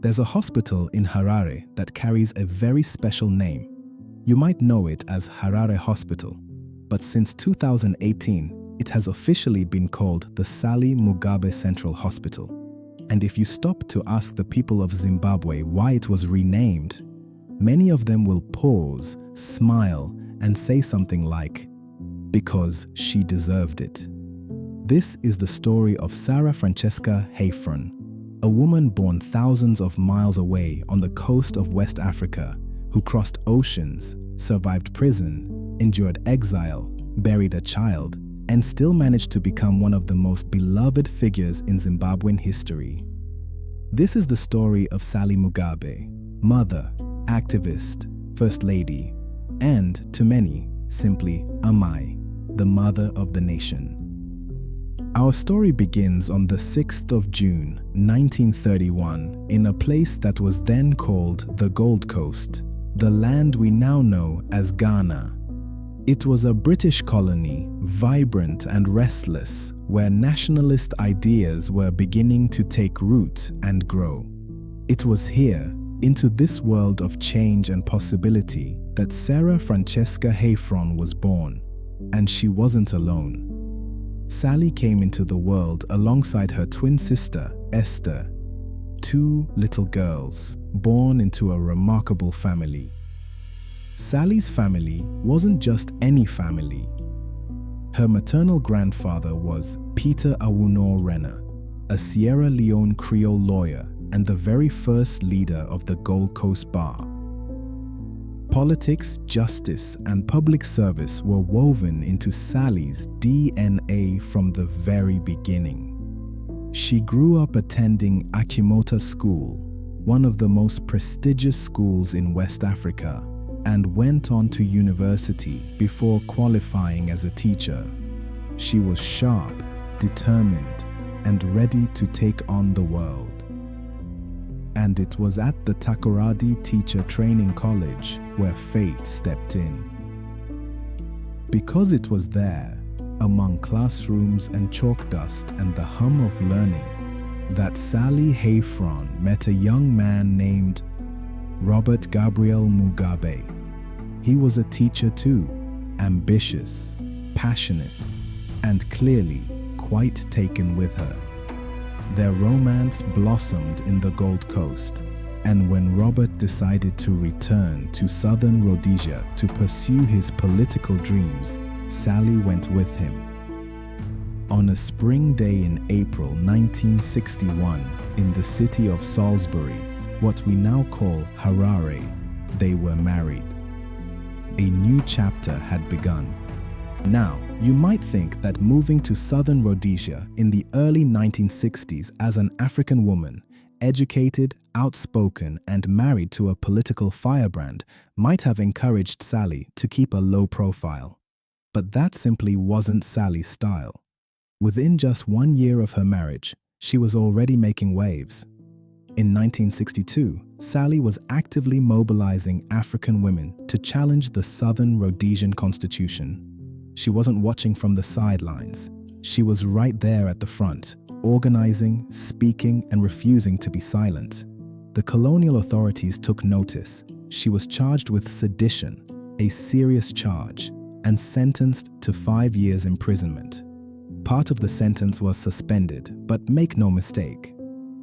There's a hospital in Harare that carries a very special name. You might know it as Harare Hospital, but since 2018, it has officially been called the Sally Mugabe Central Hospital. And if you stop to ask the people of Zimbabwe why it was renamed, many of them will pause, smile, and say something like, "Because she deserved it." This is the story of Sally Hayfron, a woman born thousands of miles away on the coast of West Africa, who crossed oceans, survived prison, endured exile, buried a child, and still managed to become one of the most beloved figures in Zimbabwean history. This is the story of Sally Mugabe, mother, activist, first lady, and, to many, simply Amai, the mother of the nation. Our story begins on the 6th of June, 1931, in a place that was then called the Gold Coast, the land we now know as Ghana. It was a British colony, vibrant and restless, where nationalist ideas were beginning to take root and grow. It was here, into this world of change and possibility, that Sally Hayfron was born, and she wasn't alone. Sally came into the world alongside her twin sister, Esther, two little girls born into a remarkable family. Sally's family wasn't just any family. Her maternal grandfather was Peter Awuno Renner, a Sierra Leone Creole lawyer and the very first leader of the Gold Coast Bar. Politics, justice, and public service were woven into Sally's DNA from the very beginning. She grew up attending Achimota School, one of the most prestigious schools in West Africa, and went on to university before qualifying as a teacher. She was sharp, determined, and ready to take on the world. And it was at the Takoradi Teacher Training College where fate stepped in. Because it was there, among classrooms and chalk dust and the hum of learning, that Sally Hayfron met a young man named Robert Gabriel Mugabe. He was a teacher too, ambitious, passionate, and clearly quite taken with her. Their romance blossomed in the Gold Coast, and when Robert decided to return to southern Rhodesia to pursue his political dreams, Sally went with him. On a spring day in April 1961, in the city of Salisbury, what we now call Harare, they were married. A new chapter had begun. Now, you might think that moving to southern Rhodesia in the early 1960s as an African woman, educated, outspoken, and married to a political firebrand might have encouraged Sally to keep a low profile. But that simply wasn't Sally's style. Within just 1 year of her marriage, she was already making waves. In 1962, Sally was actively mobilizing African women to challenge the Southern Rhodesian Constitution. She wasn't watching from the sidelines. She was right there at the front, organizing, speaking, and refusing to be silent. The colonial authorities took notice. She was charged with sedition, a serious charge, and sentenced to 5 years imprisonment. Part of the sentence was suspended, but make no mistake,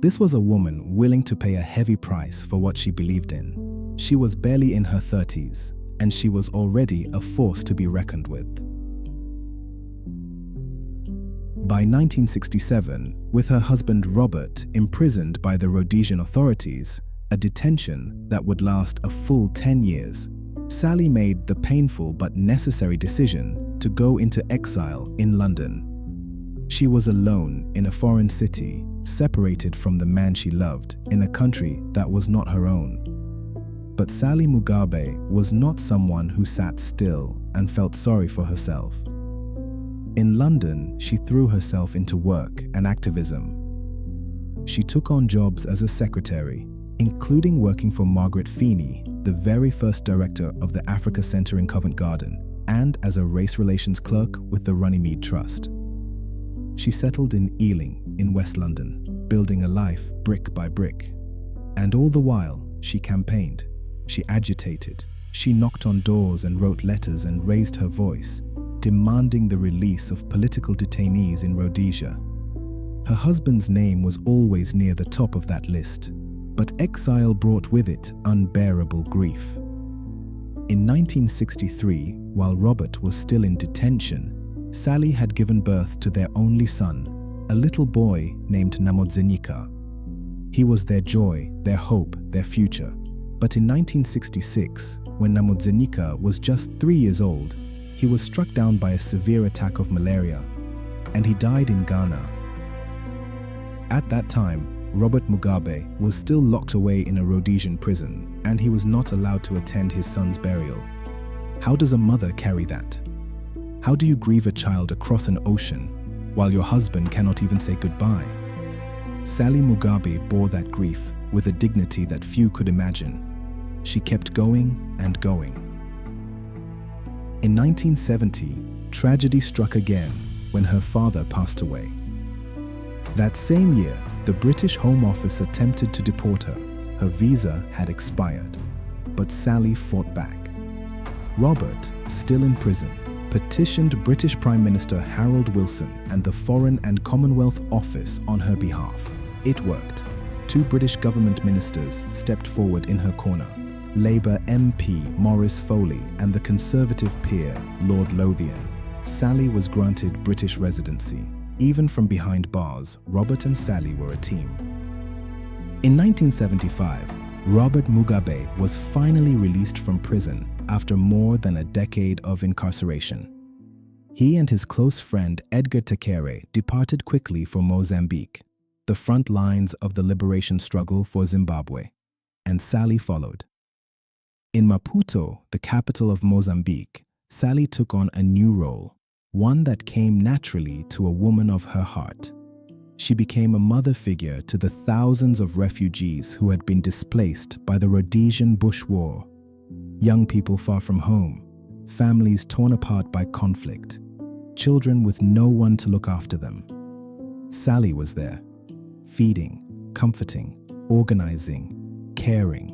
this was a woman willing to pay a heavy price for what she believed in. She was barely in her 30s, and she was already a force to be reckoned with. By 1967, with her husband Robert imprisoned by the Rhodesian authorities, a detention that would last a full 10 years, Sally made the painful but necessary decision to go into exile in London. She was alone in a foreign city, separated from the man she loved in a country that was not her own. But Sally Mugabe was not someone who sat still and felt sorry for herself. In London, she threw herself into work and activism. She took on jobs as a secretary, including working for Margaret Feeney, the very first director of the Africa Centre in Covent Garden, and as a race relations clerk with the Runnymede Trust. She settled in Ealing in West London, building a life brick by brick. And all the while, she campaigned, she agitated, she knocked on doors and wrote letters and raised her voice, demanding the release of political detainees in Rhodesia. Her husband's name was always near the top of that list, but exile brought with it unbearable grief. In 1963, while Robert was still in detention, Sally had given birth to their only son, a little boy named Nhamodzenyika. He was their joy, their hope, their future. But in 1966, when Nhamodzenyika was just 3 years old, he was struck down by a severe attack of malaria, and he died in Ghana. At that time, Robert Mugabe was still locked away in a Rhodesian prison, and he was not allowed to attend his son's burial. How does a mother carry that? How do you grieve a child across an ocean while your husband cannot even say goodbye? Sally Mugabe bore that grief with a dignity that few could imagine. She kept going and going. In 1970, tragedy struck again when her father passed away. That same year, the British Home Office attempted to deport her. Her visa had expired, but Sally fought back. Robert, still in prison, petitioned British Prime Minister Harold Wilson and the Foreign and Commonwealth Office on her behalf. It worked. 2 British government ministers stepped forward in her corner, Labour MP Maurice Foley and the Conservative peer Lord Lothian. Sally was granted British residency. Even from behind bars, Robert and Sally were a team. In 1975, Robert Mugabe was finally released from prison after more than a decade of incarceration. He and his close friend Edgar Takere departed quickly for Mozambique, the front lines of the liberation struggle for Zimbabwe, and Sally followed. In Maputo, the capital of Mozambique, Sally took on a new role, one that came naturally to a woman of her heart. She became a mother figure to the thousands of refugees who had been displaced by the Rhodesian Bush War. Young people far from home, families torn apart by conflict, children with no one to look after them. Sally was there, feeding, comforting, organizing, caring.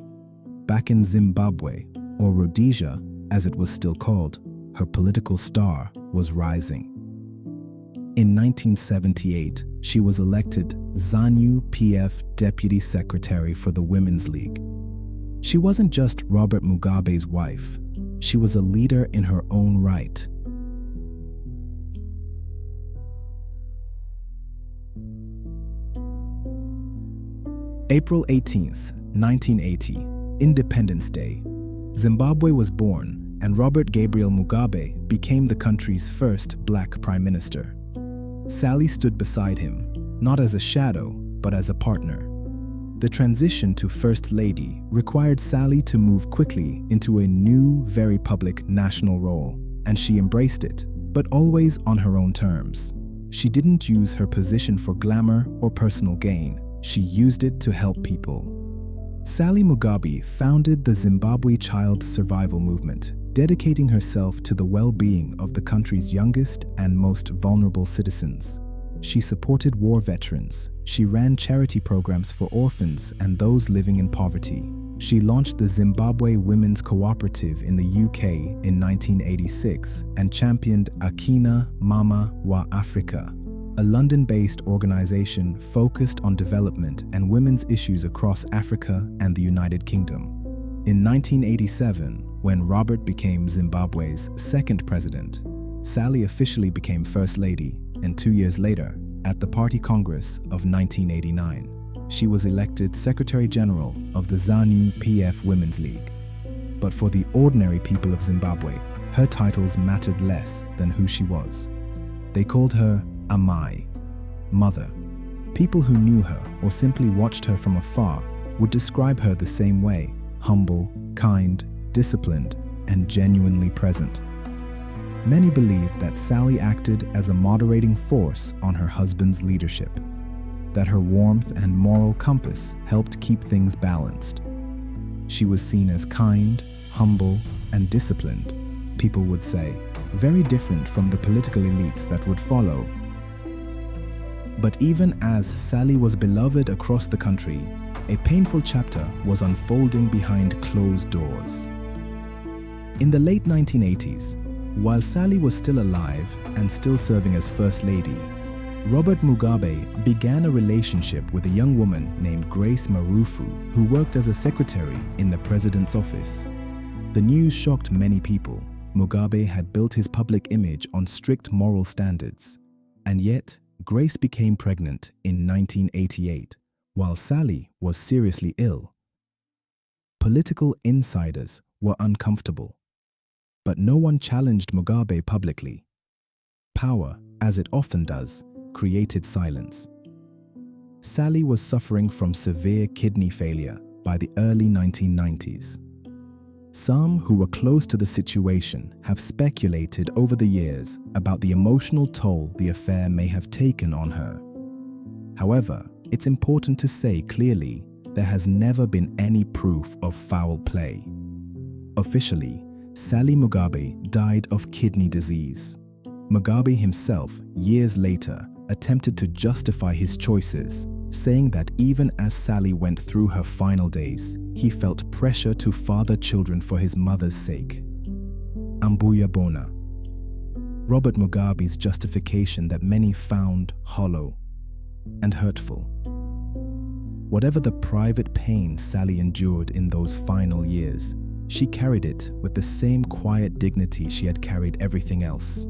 Back in Zimbabwe, or Rhodesia as it was still called, her political star was rising. In 1978, she was elected ZANU-PF Deputy Secretary for the Women's League. She wasn't just Robert Mugabe's wife, she was a leader in her own right. April 18th, 1980, Independence Day. Zimbabwe was born, and Robert Gabriel Mugabe became the country's first black prime minister. Sally stood beside him, not as a shadow, but as a partner. The transition to First Lady required Sally to move quickly into a new, very public national role, and she embraced it, but always on her own terms. She didn't use her position for glamour or personal gain. She used it to help people. Sally Mugabe founded the Zimbabwe Child Survival Movement, dedicating herself to the well-being of the country's youngest and most vulnerable citizens. She supported war veterans. She ran charity programs for orphans and those living in poverty. She launched the Zimbabwe Women's Cooperative in the UK in 1986 and championed Akina Mama wa Africa, a London-based organization focused on development and women's issues across Africa and the United Kingdom. In 1987, when Robert became Zimbabwe's second president, Sally officially became First Lady, and 2 years later, at the Party Congress of 1989, she was elected Secretary General of the ZANU-PF Women's League. But for the ordinary people of Zimbabwe, her titles mattered less than who she was. They called her Amai, Mother. People who knew her or simply watched her from afar would describe her the same way: humble, kind, disciplined, and genuinely present. Many believe that Sally acted as a moderating force on her husband's leadership, that her warmth and moral compass helped keep things balanced. She was seen as kind, humble, and disciplined, people would say, very different from the political elites that would follow. But even as Sally was beloved across the country, a painful chapter was unfolding behind closed doors. In the late 1980s, while Sally was still alive and still serving as First Lady, Robert Mugabe began a relationship with a young woman named Grace Marufu, who worked as a secretary in the president's office. The news shocked many people. Mugabe had built his public image on strict moral standards. And yet, Grace became pregnant in 1988, while Sally was seriously ill. Political insiders were uncomfortable, but no one challenged Mugabe publicly. Power, as it often does, created silence. Sally was suffering from severe kidney failure by the early 1990s. Some who were close to the situation have speculated over the years about the emotional toll the affair may have taken on her. However, it's important to say clearly there has never been any proof of foul play. Officially, Sally Mugabe died of kidney disease. Mugabe himself, years later, attempted to justify his choices, saying that even as Sally went through her final days, he felt pressure to father children for his mother's sake. Ambuya Bona. Robert Mugabe's justification that many found hollow and hurtful. Whatever the private pain Sally endured in those final years, she carried it with the same quiet dignity she had carried everything else.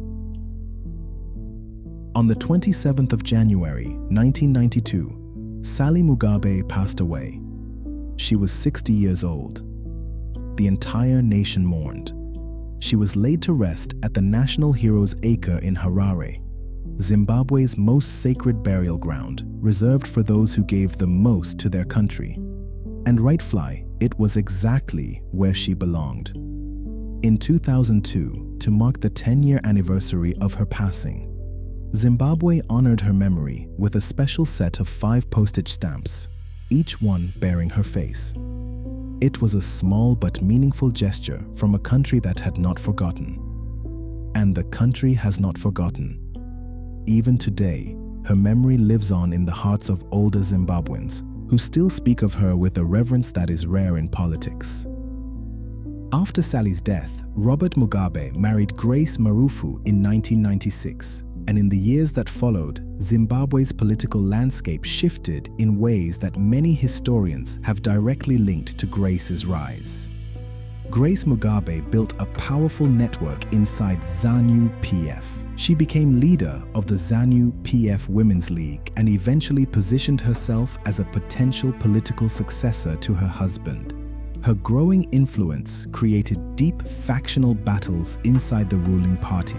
On the 27th of January, 1992, Sally Mugabe passed away. She was 60 years old. The entire nation mourned. She was laid to rest at the National Heroes Acre in Harare, Zimbabwe's most sacred burial ground, reserved for those who gave the most to their country. And rightfully, it was exactly where she belonged. In 2002, to mark the 10-year anniversary of her passing, Zimbabwe honored her memory with a special set of 5 postage stamps, each one bearing her face. It was a small but meaningful gesture from a country that had not forgotten. And the country has not forgotten. Even today, her memory lives on in the hearts of older Zimbabweans, who still speak of her with a reverence that is rare in politics. After Sally's death, Robert Mugabe married Grace Marufu in 1996. And in the years that followed, Zimbabwe's political landscape shifted in ways that many historians have directly linked to Grace's rise. Grace Mugabe built a powerful network inside ZANU-PF. She became leader of the ZANU-PF Women's League and eventually positioned herself as a potential political successor to her husband. Her growing influence created deep factional battles inside the ruling party,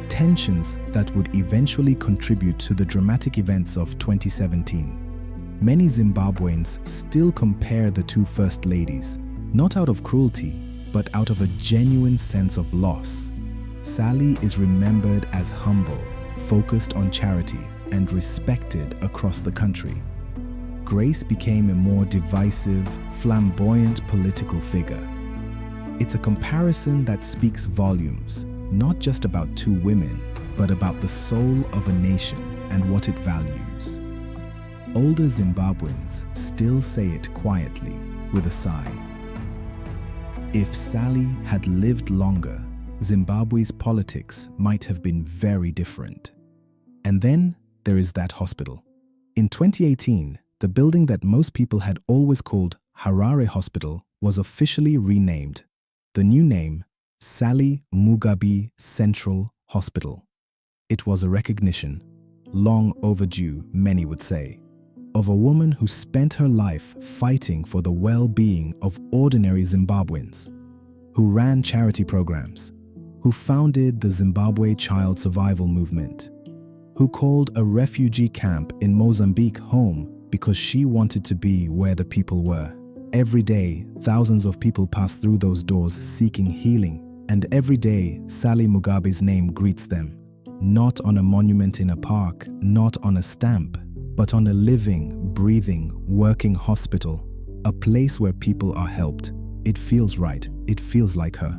tensions that would eventually contribute to the dramatic events of 2017. Many Zimbabweans still compare the two first ladies, not out of cruelty, but out of a genuine sense of loss. Sally is remembered as humble, focused on charity, and respected across the country. Grace became a more divisive, flamboyant political figure. It's a comparison that speaks volumes, not just about two women, but about the soul of a nation and what it values. Older Zimbabweans still say it quietly, with a sigh. If Sally had lived longer, Zimbabwe's politics might have been very different. And then there is that hospital. In 2018, the building that most people had always called Harare Hospital was officially renamed. The new name, Sally Mugabe Central Hospital. It was a recognition, long overdue, many would say, of a woman who spent her life fighting for the well-being of ordinary Zimbabweans, who ran charity programs, who founded the Zimbabwe Child Survival Movement, who called a refugee camp in Mozambique home because she wanted to be where the people were. Every day, thousands of people pass through those doors seeking healing. And every day, Sally Mugabe's name greets them, not on a monument in a park, not on a stamp, but on a living, breathing, working hospital, a place where people are helped. It feels right. It feels like her.